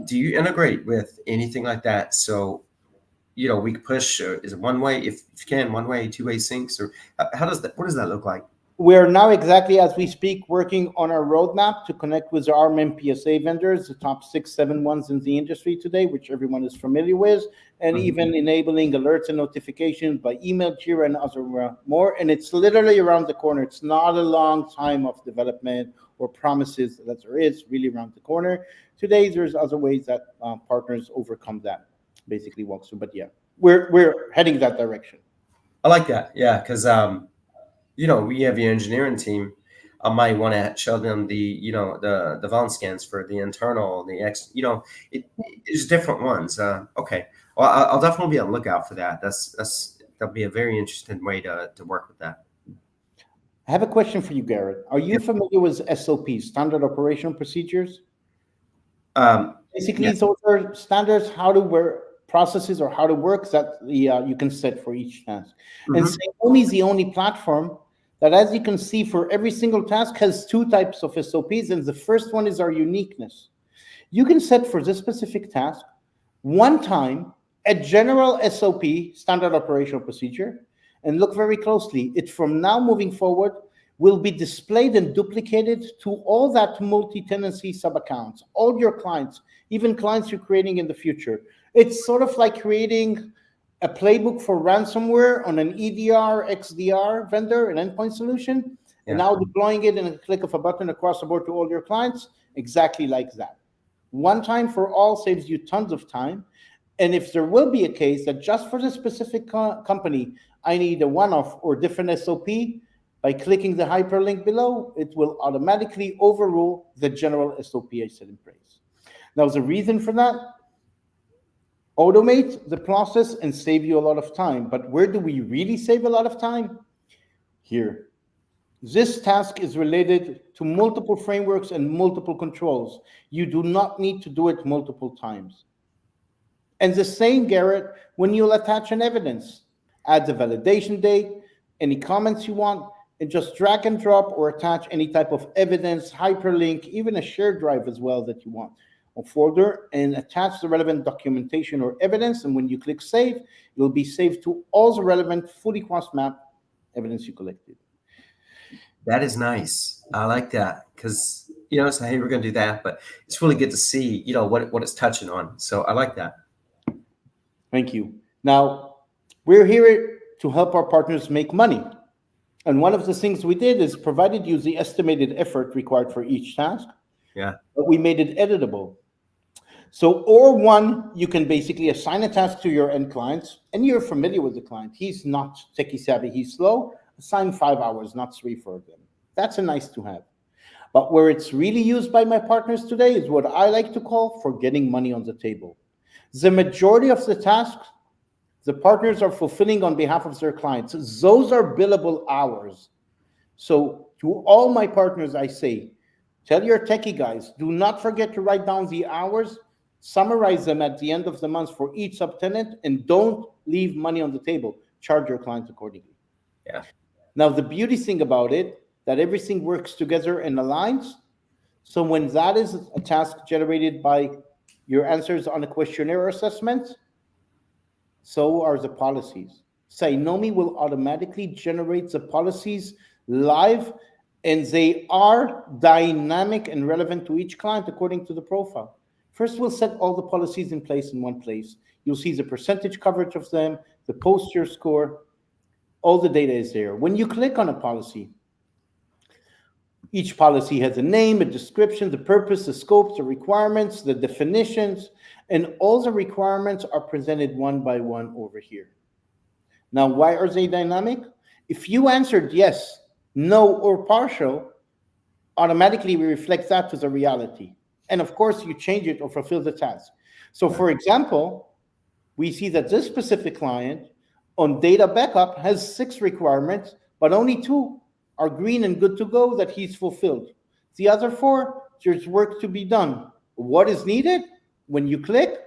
Do you integrate with anything like that? So we can push. Is it one way? If you can, one way, two way syncs, or how does that? What does that look like? We're now exactly as we speak working on our roadmap to connect with our PSA vendors, the top 6, 7 ones in the industry today, which everyone is familiar with, and Mhm. even enabling alerts and notifications by email, Jira, and other more. And it's literally around the corner. It's not a long time of development or promises that there is really around the corner. Today, there's other ways that partners overcome that, basically walks through. But yeah, we're heading that direction. I like that. Yeah, because we have the engineering team. I might want to show them the VON scans for the internal, the X. There's different ones. Okay, well, I'll definitely be on the lookout for that. That'll be a very interesting way to work with that. I have a question for you, Garrett. Are you Yeah. familiar with SOPs, standard operational procedures? Um, Basically, yeah. those are standards how to work processes or how to work that you can set for each task. And Hmm. Cynomi is the only platform that, as you can see, for every single task has two types of SOPs, and the first one is our uniqueness. You can set for this specific task one time a general SOP, standard operational procedure, and look very closely. It from now moving forward will be displayed and duplicated to all that multi-tenancy sub-accounts, all your clients, even clients you're creating in the future. It's sort of like creating a playbook for ransomware on an EDR, XDR vendor, an endpoint solution, and now deploying it in a click of a button across the board to all your clients, exactly like that. One time for all saves you tons of time. And if there will be a case that just for the specific company, I need a one-off or different SOP, by clicking the hyperlink below, it will automatically overrule the general SOP I set in place. Now, the reason for that, automate the process and save you a lot of time. But where do we really save a lot of time? Here. This task is related to multiple frameworks and multiple controls. You do not need to do it multiple times. And the same, Garrett, when you'll attach an evidence, add the validation date, any comments you want, and just drag and drop or attach any type of evidence, hyperlink, even a shared drive as well that you want, or folder, and attach the relevant documentation or evidence. And when you click save, it'll be saved to all the relevant fully cross-map evidence you collected. That is nice. I like that because, it's hey, we're going to do that, but it's really good to see, what it's touching on. So I like that. Thank you. Now, we're here to help our partners make money. And one of the things we did is provided you the estimated effort required for each task. Yeah. But we made it editable. So, or one, you can basically assign a task to your end clients, and you're familiar with the client. He's not techie savvy, he's slow. Assign 5 hours, not 3 for them. That's a nice to have. But where it's really used by my partners today is what I like to call for getting money on the table. The majority of the tasks the partners are fulfilling on behalf of their clients, those are billable hours. So to all my partners, I say, tell your techie guys, do not forget to write down the hours, summarize them at the end of the month for each subtenant, and don't leave money on the table. Charge your client accordingly. Yeah. Now, the beauty thing about it, that everything works together and aligns. So when that is a task generated by your answers on a questionnaire assessment, so are the policies. Cynomi will automatically generate the policies live, and they are dynamic and relevant to each client according to the profile. First, we'll set all the policies in place in one place. You'll see the percentage coverage of them, the posture score, all the data is there. When you click on a policy, each policy has a name, a description, the purpose, the scopes, the requirements, the definitions, and all the requirements are presented one by one over here. Now, why are they dynamic? If you answered yes, no, or partial, automatically we reflect that to the reality. And of course, you change it or fulfill the task. So for example, we see that this specific client on data backup has 6 requirements, but only 2 are green and good to go that he's fulfilled. The other 4, there's work to be done. What is needed? When you click,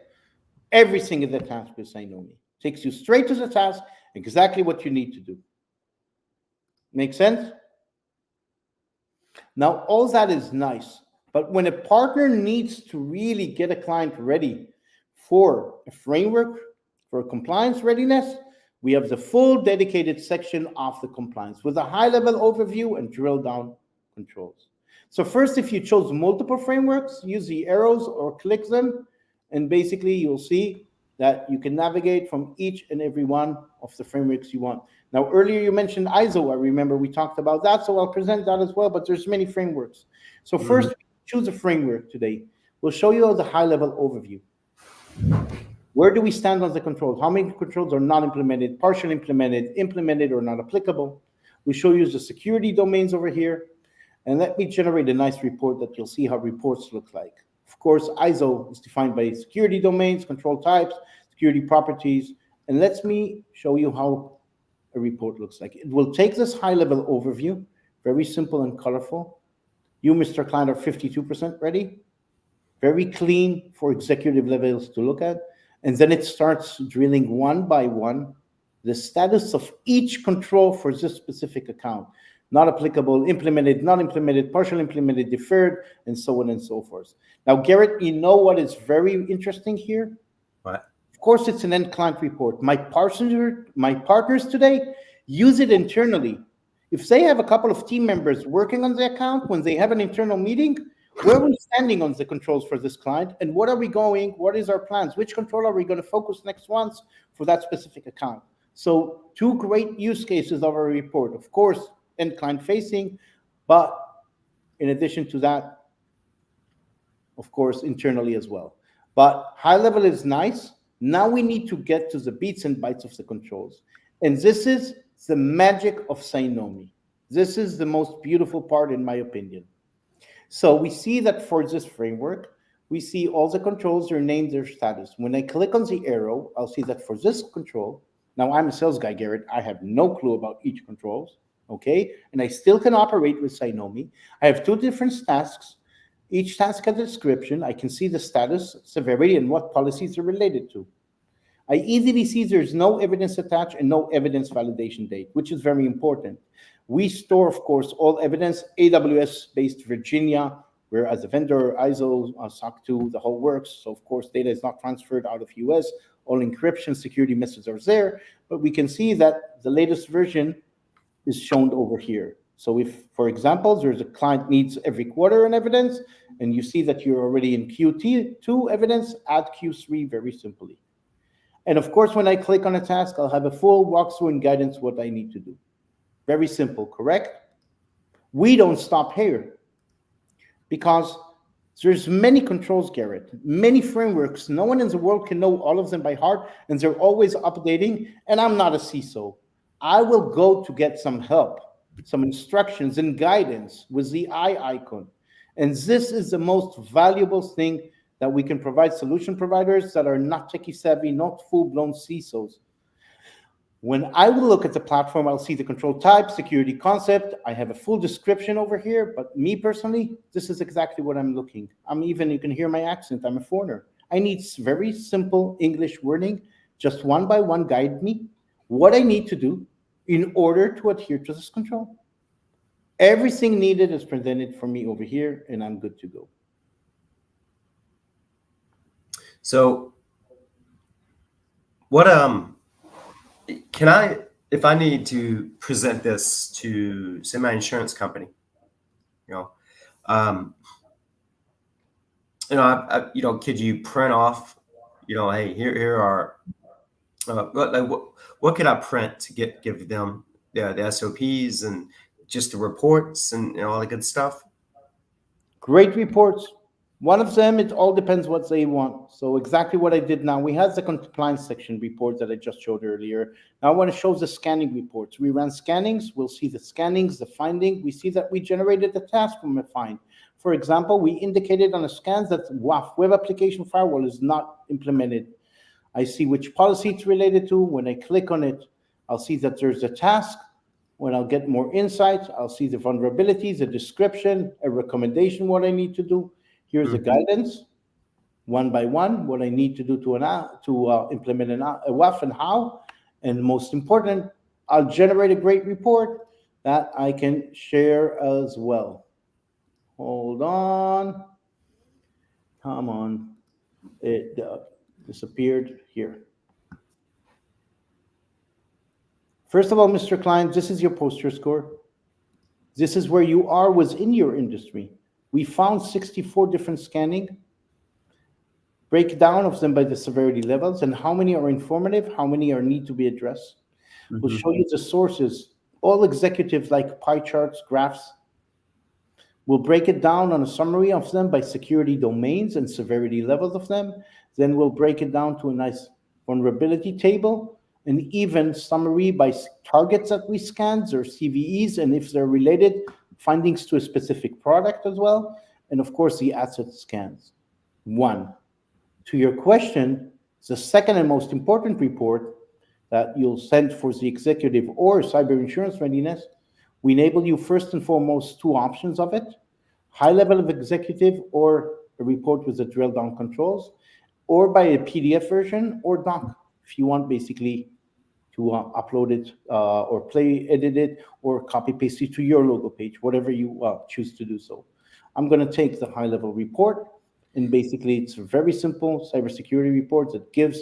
everything in the task with Cynomi takes you straight to the task, exactly what you need to do. Make sense? Now, all that is nice, but when a partner needs to really get a client ready for a framework, for compliance readiness, we have the full dedicated section of the compliance with a high-level overview and drill-down controls. So first, if you chose multiple frameworks, use the arrows or click them, and basically you'll see that you can navigate from each and every one of the frameworks you want. Now, earlier you mentioned ISO. I remember we talked about that, so I'll present that as well, but there's many frameworks. So first, choose a framework today. We'll show you the high-level overview. Where do we stand on the controls? How many controls are not implemented, partially implemented or not applicable? We show you the security domains over here. And let me generate a nice report that you'll see how reports look like. Of course, ISO is defined by security domains, control types, security properties. And let me show you how a report looks like. It will take this high-level overview, very simple and colorful. You, Mr. Client, are 52% ready. Very clean for executive levels to look at. And then it starts drilling one by one the status of each control for this specific account. not applicable, implemented, not implemented, partial implemented, deferred, and so on and so forth. Now, Garrett, you know what is very interesting here? What? Of course, it's an end client report. My partners today use it internally. If they have a couple of team members working on the account, when they have an internal meeting, where are we standing on the controls for this client, and what is our plans? Which control are we going to focus next once for that specific account? So two great use cases of our report. Of course, end client facing, but in addition to that, of course, internally as well. But high level is nice. Now we need to get to the bits and bytes of the controls. And this is the magic of Cynomi. This is the most beautiful part, in my opinion. So we see that for this framework, we see all the controls, their name, their status. When I click on the arrow, I'll see that for this control, now I'm a sales guy, Garrett. I have no clue about each controls, okay? And I still can operate with Cynomi. I have two different tasks. Each task has a description. I can see the status, severity, and what policies are related to. I easily see there's no evidence attached and no evidence validation date, which is very important. We store, of course, all evidence, AWS-based Virginia, where as a vendor, ISO, SOC 2, the whole works. So, of course, data is not transferred out of US. All encryption security methods are there. But we can see that the latest version is shown over here. So if, for example, there's a client needs every quarter an evidence, and you see that you're already in Q2 evidence, add Q3 very simply. And of course, when I click on a task, I'll have a full walkthrough and guidance what I need to do. Very simple, correct? We don't stop here because there's many controls, Garrett, many frameworks. No one in the world can know all of them by heart, and they're always updating. And I'm not a CISO. I will go to get some help, some instructions and guidance with the eye icon. And this is the most valuable thing that we can provide solution providers that are not techie savvy, not full-blown CISOs. When I will look at the platform, I'll see the control type, security concept. I have a full description over here, but me personally, this is exactly what I'm looking. You can hear my accent, I'm a foreigner. I need very simple English wording, just one by one guide me what I need to do in order to adhere to this control. Everything needed is presented for me over here, and I'm good to go. So what can I, if I need to present this to, say, my insurance company, could you print off, hey, here are, what could I print to give them the SOPs and just the reports and all the good stuff? Great reports. One of them, it all depends what they want. So exactly what I did now, we have the compliance section report that I just showed earlier. Now I want to show the scanning reports. We ran scannings. We'll see the scannings, the finding. We see that we generated the task from a find. For example, we indicated on the scans that WAF, Web Application Firewall, is not implemented. I see which policy it's related to. When I click on it, I'll see that there's a task. When I'll get more insights, I'll see the vulnerabilities, a description, a recommendation, what I need to do. Here's the guidance, one by one, what I need to do to implement a WAF and how. And most important, I'll generate a great report that I can share as well. Hold on. Come on. It disappeared here. First of all, Mr. Klein, this is your poster score. This is where you are within your industry. We found 64 different scanning, breakdown of them by the severity levels, and how many are informative, how many are need to be addressed. Mm-hmm. We'll show you the sources, all executive like pie charts, graphs. We'll break it down on a summary of them by security domains and severity levels of them. Then we'll break it down to a nice vulnerability table, and even summary by targets that we scanned, or CVEs, and if they're related, findings to a specific product as well, and of course the asset scans. One, to your question, the second and most important report that you'll send for the executive or cyber insurance readiness, we enable you first and foremost two options of it: high level of executive, or a report with the drill down controls, or by a PDF version or doc if you want basically to upload it or play, edit it, or copy paste it to your logo page, whatever you choose to do so. I'm going to take the high level report, and basically it's a very simple cybersecurity report that gives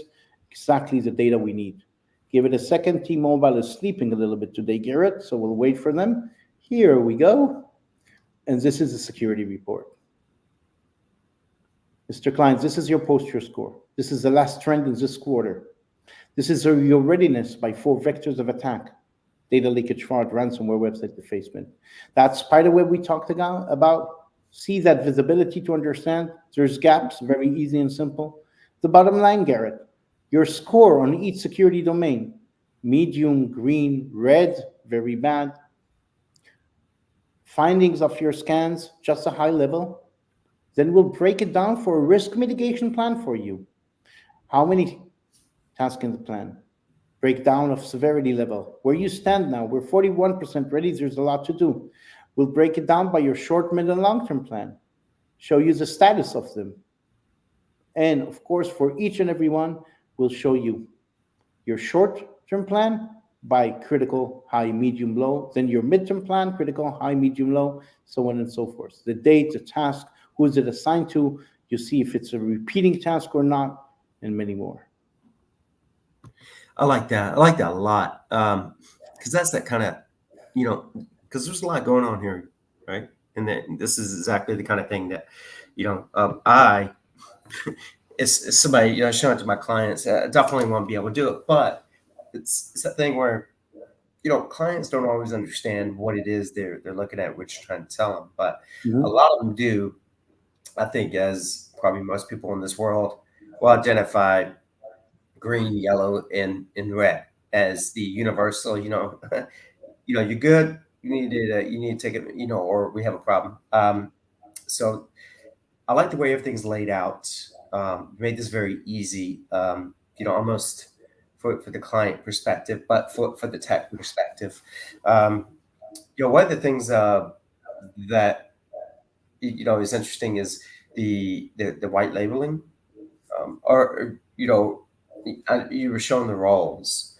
exactly the data we need. Give it a second. T-Mobile is sleeping a little bit today, Garrett, so we'll wait for them. Here we go. And this is the security report. Mr. Clients, this is your posture score. This is the last trend in this quarter. This is your readiness by 4 vectors of attack: data leakage, fraud, ransomware, website defacement. That spider web we talked about. See that visibility to understand. There's gaps, very easy and simple. The bottom line, Garrett, your score on each security domain: medium, green, red, very bad. Findings of your scans, just a high level. Then we'll break it down for a risk mitigation plan for you. How many tasks in the plan? Breakdown of severity level. Where you stand now, we're 41% ready. There's a lot to do. We'll break it down by your short, mid, and long-term plan. Show you the status of them. And of course, for each and every one, we'll show you your short-term plan by critical, high, medium, low, then your midterm plan, critical, high, medium, low, so on and so forth. The date, the task, who is it assigned to, you see if it's a repeating task or not, and many more. I like that. I like that a lot. Because that's that kind of, because there's a lot going on here, right? And then this is exactly the kind of thing that, it's somebody, showing it to my clients. I definitely want to be able to do it, but it's that thing where, clients don't always understand what it is they're looking at, what you're trying to tell them. But a lot of them do. I think, as probably most people in this world will identify green, yellow, and red as the universal. You're good. You need to take it. Or we have a problem. So I like the way everything's laid out. Made this very easy. Almost for the client perspective, but for the tech perspective. One of the things that is interesting is the white labeling, or you were showing the roles.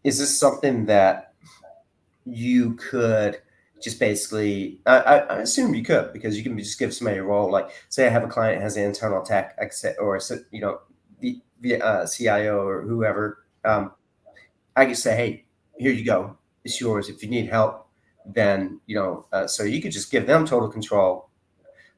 Is this something that you could just basically? I assume you could, because you can just give somebody a role. Like, say I have a client that has an internal tech, or the CIO or whoever. I can say, hey, here you go, it's yours. If you need help, then so you could just give them total control,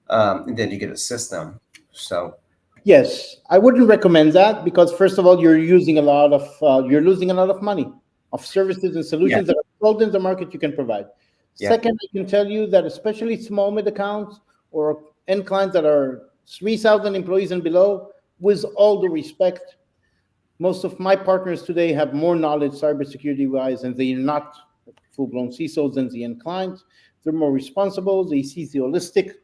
and then you could assist them. So yes, I wouldn't recommend that, because first of all, you're losing a lot of money of services and solutions that are sold in the market you can provide. Second, I can tell you that especially small mid accounts or end clients that are 3,000 employees and below, with all due respect, most of my partners today have more knowledge cybersecurity-wise, and they're not full-blown CISOs than the end clients. They're more responsible. They see the holistic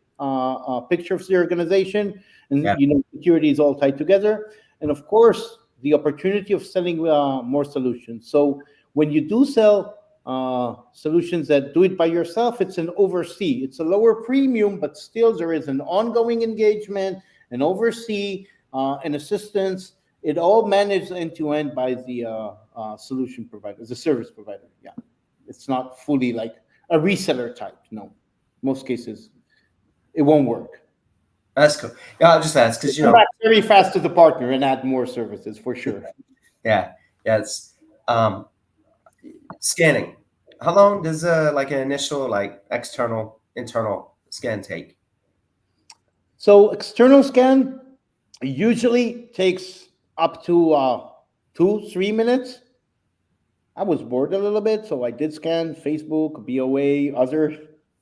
picture of the organization, and security is all tied together. And of course, the opportunity of selling more solutions. So when you do sell solutions that do it by yourself, it's an oversee. It's a lower premium, but still there is an ongoing engagement, an oversee, and assistance. It all managed end to end by the solution provider, the service provider. Yeah, it's not fully like a reseller type. No, most cases it won't work. That's cool. Yeah, I'll just ask because come back very fast to the partner and add more services for sure. Yeah. It's scanning. How long does like an initial external internal scan take? So external scan usually takes up to 2-3 minutes. I was bored a little bit, so I did scan Facebook, BOA, other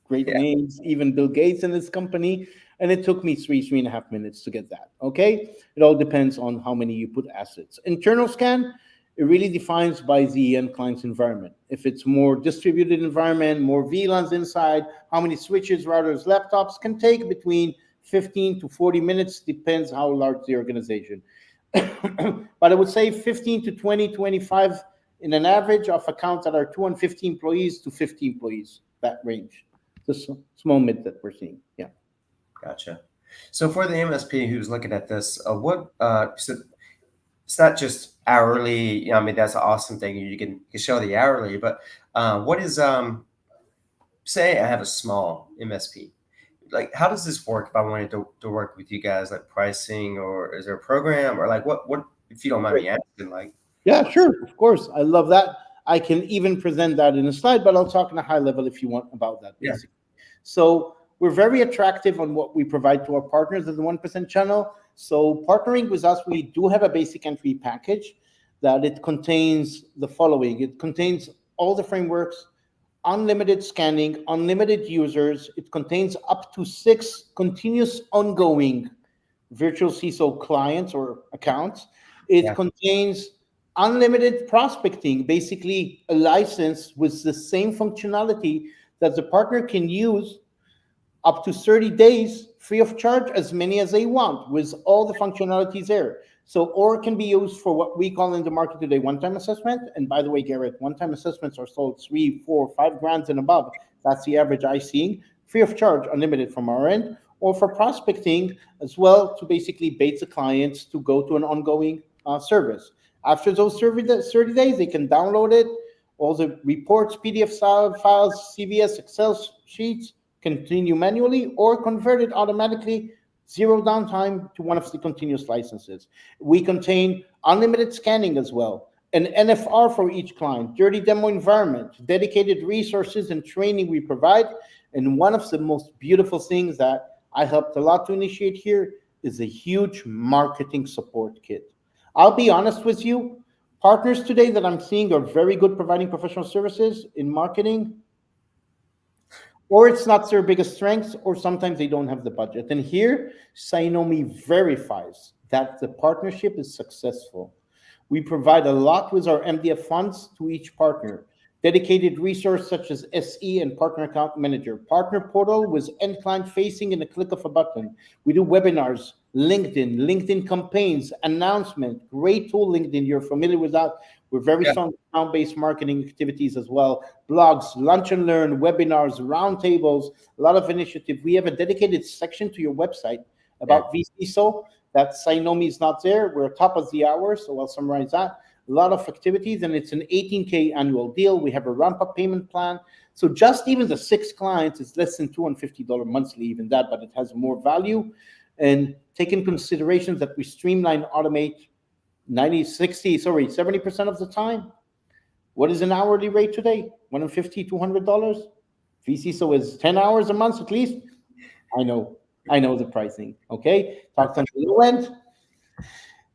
great names, even Bill Gates and his company, and it took me 3.5 minutes to get that. Okay, it all depends on how many you put assets. Internal scan, it really defines by the end client's environment. If it's more distributed environment, more VLANs inside, how many switches, routers, laptops, can take between 15 to 40 minutes, depends how large the organization. But I would say 15 to 20, 25 in an average of accounts that are 250 employees to 50 employees, that range. The small mid that we're seeing. Yeah. Gotcha. So for the MSP who's looking at this, it's not just hourly. I mean, that's an awesome thing. You can show the hourly, but what is say I have a small MSP. Like, how does this work if I wanted to work with you guys, like pricing, or is there a program, or like what if you don't mind me asking, like Yeah, what's sure. Of course. I love that. I can even present that in a slide, but I'll talk in a high level if you want about that, yeah, basically. So we're very attractive on what we provide to our partners as the 1% channel. So partnering with us, we do have a basic entry package that it contains the following. It contains all the frameworks, unlimited scanning, unlimited users. It contains up to 6 continuous ongoing virtual CISO clients or accounts. It yeah, contains unlimited prospecting, basically a license with the same functionality that the partner can use up to 30 days free of charge, as many as they want, with all the functionalities there. So, or it can be used for what we call in the market today one-time assessment. And by the way, Garrett, one-time assessments are sold 3, 4, 5 grand and above. That's the average I see, free of charge, unlimited from our end, or for prospecting as well to basically bait the clients to go to an ongoing service. After those 30 days, they can download it, all the reports, PDF files, CVS, Excel sheets, continue manually, or convert it automatically, zero downtime to one of the continuous licenses. We contain unlimited scanning as well, an NFR for each client, dirty demo environment, dedicated resources and training we provide. And one of the most beautiful things that I helped a lot to initiate here is a huge marketing support kit. I'll be honest with you, partners today that I'm seeing are very good providing professional services in marketing, or it's not their biggest strength, or sometimes they don't have the budget. And here, Cynomi verifies that the partnership is successful. We provide a lot with our MDF funds to each partner. Dedicated resource such as SE and Partner Account Manager, partner portal with end client facing in a click of a button. We do webinars, LinkedIn campaigns, announcement. Great tool, LinkedIn. You're familiar with that. We're very yeah, strong account-based marketing activities as well. Blogs, lunch and learn, webinars, roundtables, a lot of initiative. We have a dedicated section to your website yeah. about vCISO. That Cynomi is not there. We're top of the hour, so I'll summarize that. A lot of activities, and it's an 18K annual deal. We have a ramp-up payment plan. So just even the 6 clients is less than $250 monthly, even that, but it has more value. And take in consideration that we streamline, automate 70% of the time. What is an hourly rate today? $150, $200? vCISO is 10 hours a month at least. I know the pricing. Okay, talk to the low end.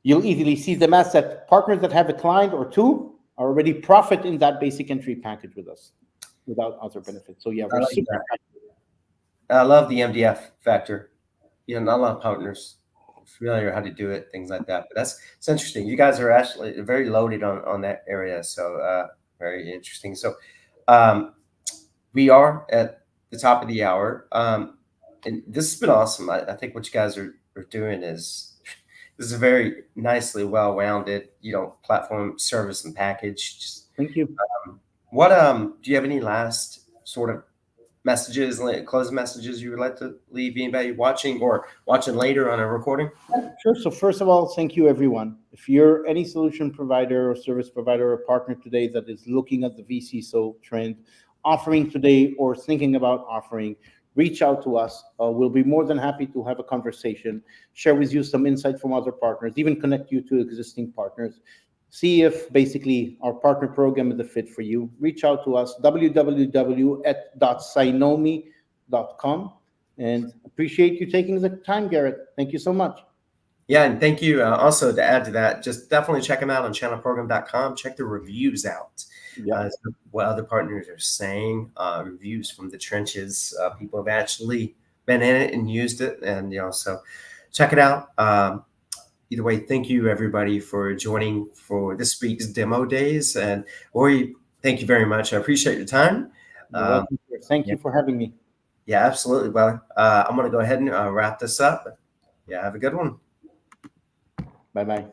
You'll easily see the math that partners that have a client or 2 are already profit in that basic entry package with us without other benefits. So yeah, I we're like super that. happy. I love the MDF factor. Not a lot of partners familiar how to do it, things like that. But it's interesting. You guys are actually very loaded on that area, so very interesting. So um, we are at the top of the hour, and this has been awesome. I think what you guys are doing is this is a very nicely well-rounded, platform, service, and package. Just Thank you. what do you have any last sort of messages, like closing messages you would like to leave anybody watching or watching later on a recording? Sure. So first of all, thank you, everyone. If you're any solution provider or service provider or partner today that is looking at the vCISO trend, offering today or thinking about offering, reach out to us. We'll be more than happy to have a conversation, share with you some insight from other partners, even connect you to existing partners. See if basically our partner program is a fit for you. Reach out to us, www.cynomi.com. And appreciate you taking the time, Garrett. Thank you so much. Yeah, and thank you. Also, to add to that, just definitely check them out on channelprogram.com. Check the reviews out. Yeah. What other partners are saying, reviews from the trenches. People have actually been in it and used it. And, so check it out. Either way, thank you, everybody, for joining for this week's demo days. And Royi, thank you very much. I appreciate your time. You're welcome. Thank Yeah, you for having me. yeah, absolutely. Well, I'm going to go ahead and wrap this up. Yeah, have a good one. Bye bye.